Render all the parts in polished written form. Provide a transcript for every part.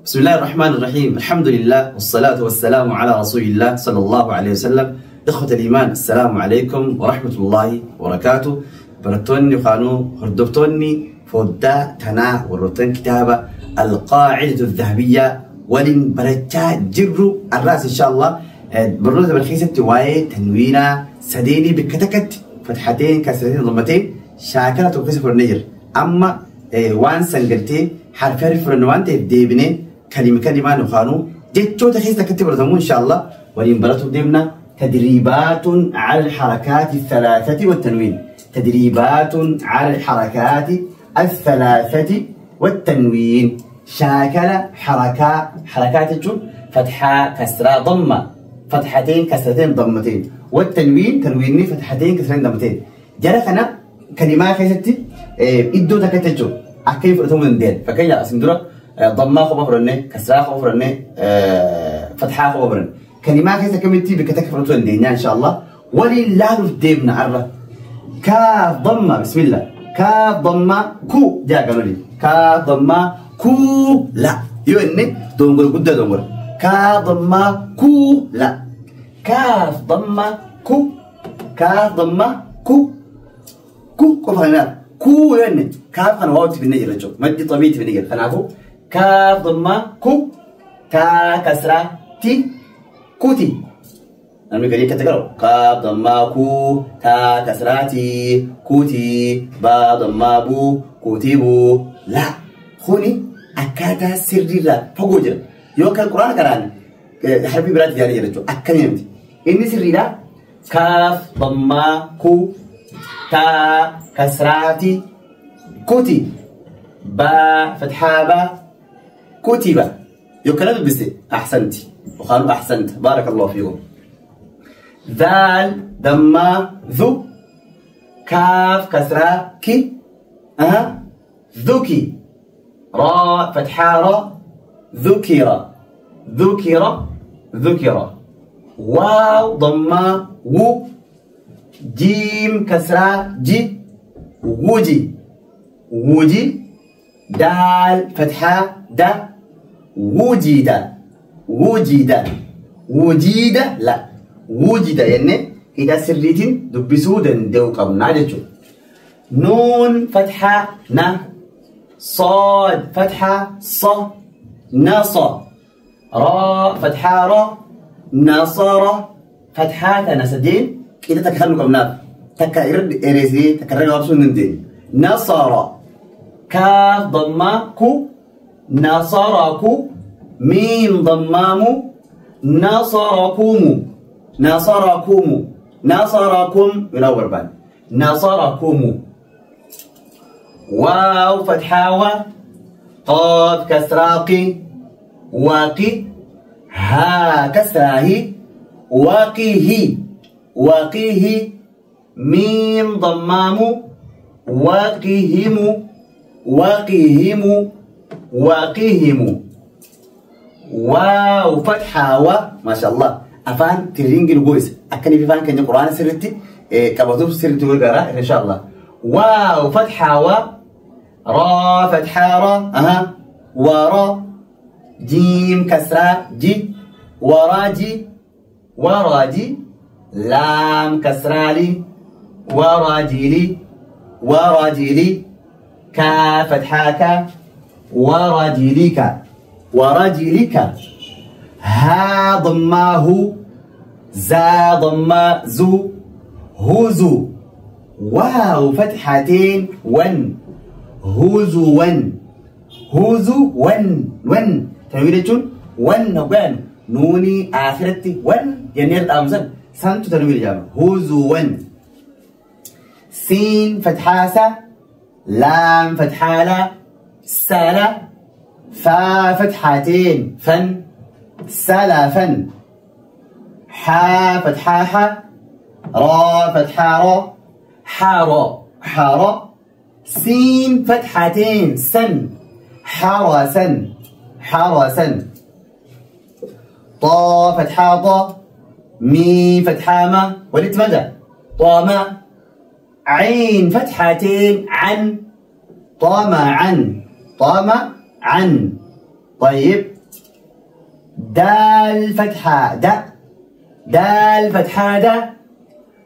بسم الله الرحمن الرحيم. الحمد لله والصلاة والسلام على رسول الله صلى الله عليه وسلم. إخوة الإيمان، السلام عليكم ورحمة الله وبركاته. برتوني وخانو هردفتوني فودا تنا ورتن كتابة القاعدة الذهبية ولن برجع جرو الرأس إن شاء الله. برنامج بالخيسة واي تنوينا سديني بكتكت فتحتين كسرتين ضمتين شاكلة وكسف النجر. أما وان سنجلتي حرف الفرنوان تبديبني كلمة نخانو جتشو تخيس تكتب رتمو إن شاء الله. ولين براتو ديمنا تدريبات على الحركات الثلاثة والتنوين. تدريبات على الحركات الثلاثة والتنوين. شاكل حركات الجو فتحة كسرة ضمة فتحتين كسرتين ضمتين والتنوين تنويني فتحتين كسرتين ضمتين. جالك أنا كلمة خيستي إدو تكتجو أكيف رتمو ندير فكيا أسندرا ضمة خبرني كسرة خبرني فتحة خبرني كلمة خيست كمتي بكتك رتمو ندير إن شاء الله. ولله الديبنا عرّة كاف ضمة بسم الله كاف ضمة كو جاء قالوا لي كاف ضمة كو لا يوني دونغور قدّا دونغور كاف ضمة كو لا كاف ضمة كو كاف ضمة كو كو كفانا كو يوني كاف كان واو في النجر رجو مدي طبيعي في النجر خنافو كاف ضمة كو تا كسرة تي كوتي أنا مقولي كتقرأ كاف ضمة كو تا كسراتي كوتي با ضمة بو كوتي بو لا خوني أكادا سري لا فوجر يوكل القرآن كران حربي بلاد جاري رجو أكنيمتي إني سري لا كاف ضمة كو تا كسراتي كوتي با فتحة با كوتيبا يوكل بس أحسنتي وخانوا أحسنت بارك الله فيكم. ذال ضمة ذو كاف كسرة كي ذكي راء فتحة را ذكر واو ضمة و جيم كسرة جي وجي دال فتحة دا وجد لا وجد يعني إذا سريتين دبسودا دو قبنا جتشو. نون فتحة ن صاد فتحة ص نص راء فتحة را نصر فتحات نسدين إذا تكرروا قبنا تكرر إريزي تكرر وابسون نندين نصر كاف ضمة كو نصركو ميم ضمامو نصركم من أول بان نصركم واو فتحة و قاف كسراقي واقي ها كسراهي واقيه ميم ضمامو واقيهم واو فتحة و ما شاء الله أفان ترينج الجويس أكني في فان كان القرآن سرتي كبتوب سرتي وقرأ إن شاء الله. واو فتحة و را فتحة را ورا جيم كسرة جي وراجي لام كسرة لي وراجلي كا فتحة كا ورجلك ها ضماه زا ضمة زو هزو واو فتحتين ون هزو ون تنويرجون ون نقول نوني آخرتي ون ينير الأمزن سنتو تنوير جامع هزو ون سين فتحاسة لام فتحة لا سلا فا فتحتين فن سلفا حا فتحة حا را فتحة را حارا سين فتحتين سن حرسا طا فتحة طا مي فتحة ما ولت مدى طامة عين فتحتين عن طمعا طيب دال فتحة د دال فتحة د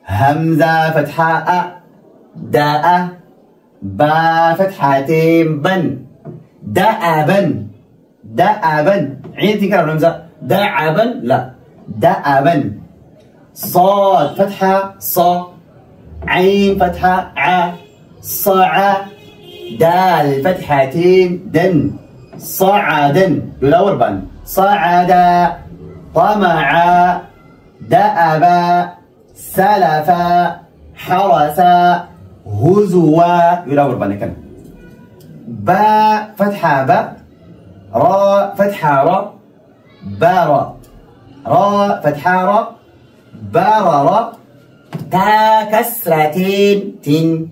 همزة فتحة أ داء با فتحتين بن دأبا دأبا عين تنكر همزة دأبا لا دأبا صاد فتحة صا عين فتحة ع صع دال فتحتين دن صعدا يلور بن صعدا طمع دأبا سلفا حرسا هزوا يلور بن كلمة با فتحة با را فتحة را بارا را فتحة را بارا تا كسرتين تن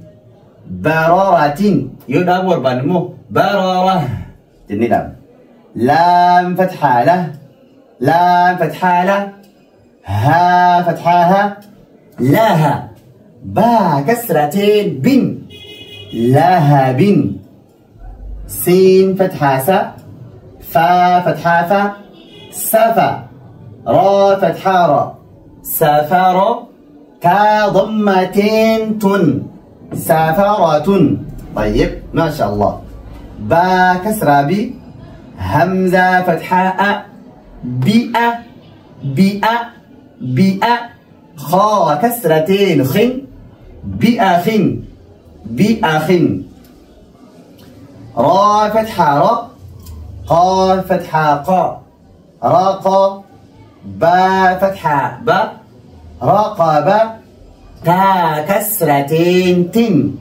برارة يدور بنمو برارة تنلام لام فتحة له لام فتحة له ها فتحها لها با كسرتين بن لها بن سين فتحة سا فا فتحة فا سفا را فتحة را سفر تا ضمتين تن سفرة طيب ما شاء الله با كسرة بي همزة فتحة أ بيئة بيئة بيئة خا كسرتين خن بأخ بأخ را فتحة را قا فتحة قا راقا با فتحة با راقبة تا كسرتين تن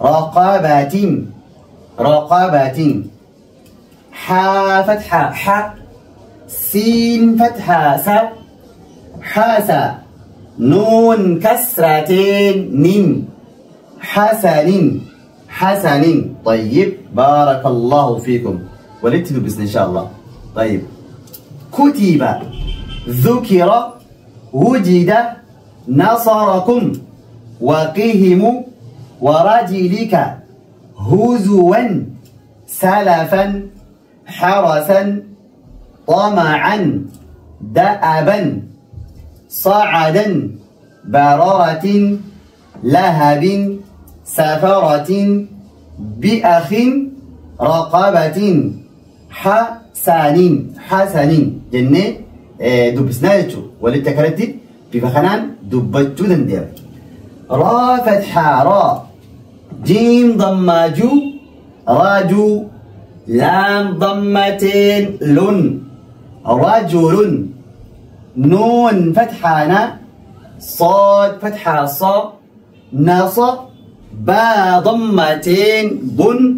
رقبة رقبة حا فتحة ح سين فتحة س حاسا نون كسرتين نن حسن حسن طيب بارك الله فيكم ولتفوا بسم إن شاء الله طيب كتب ذكر وجد نصركم وقهم ورجلك هزوا سلفا حرسا طمعا دأبا صعدا بررة لهب سفرة بأخ رقبة حسن حسن جنة دبسنا جتشو وللتكرتي بفخنان دبجو دندير را فتحة را جيم ضماجو راجو لام ضمتين لن رجل نون فتحة صاد فتحة صا نصب با ضمتين بن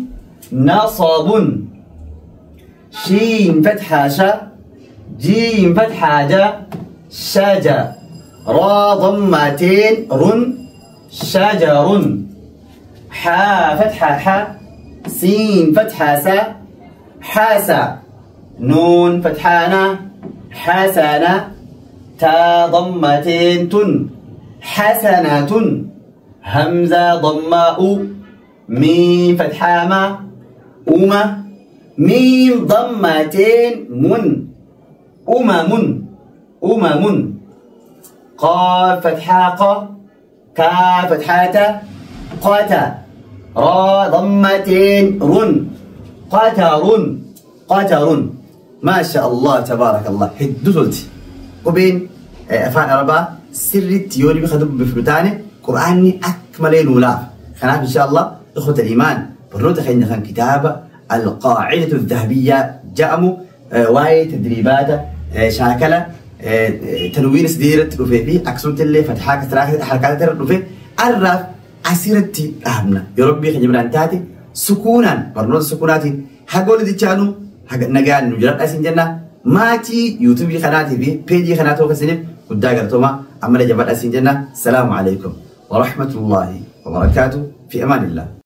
نصب شين فتحة شا جيم فتحة جا شجا را ضمتين رن شجر حا فتحة ح سين فتحة سا حاسا نون فتحة حسنة تا ضمتين تن حسنة همزة ضماء ميم فتحة ما أمة ميم ضمتين من أمم أمم قاف فتحة ق كاف فتحة قتا را ضمتين رن قتر قتر ما شاء الله تبارك الله هدوتي وبين أفعال أربعة سرت يوري بخدم بفلوتاني قرآني أكملين ولا خلاف إن شاء الله إخوة الإيمان برنوت خلينا خان كتابة القاعدة الذهبية جامو واي تدريبات شاكلة تنوين سديرت رفيفي أكسوت اللي فتحات كثرة حركات رفيف عرف عسيرتي أهمنا يا ربي خلينا برانتاتي سكونا برنوت سكوناتي هقول دي كانوا نجان نجرب أسين جنة ماتي يوتيوب خناتي في بيجي خناتو كسنيف وداعر توما عمل جبل أسين جنة السلام عليكم ورحمة الله وبركاته في أمان الله.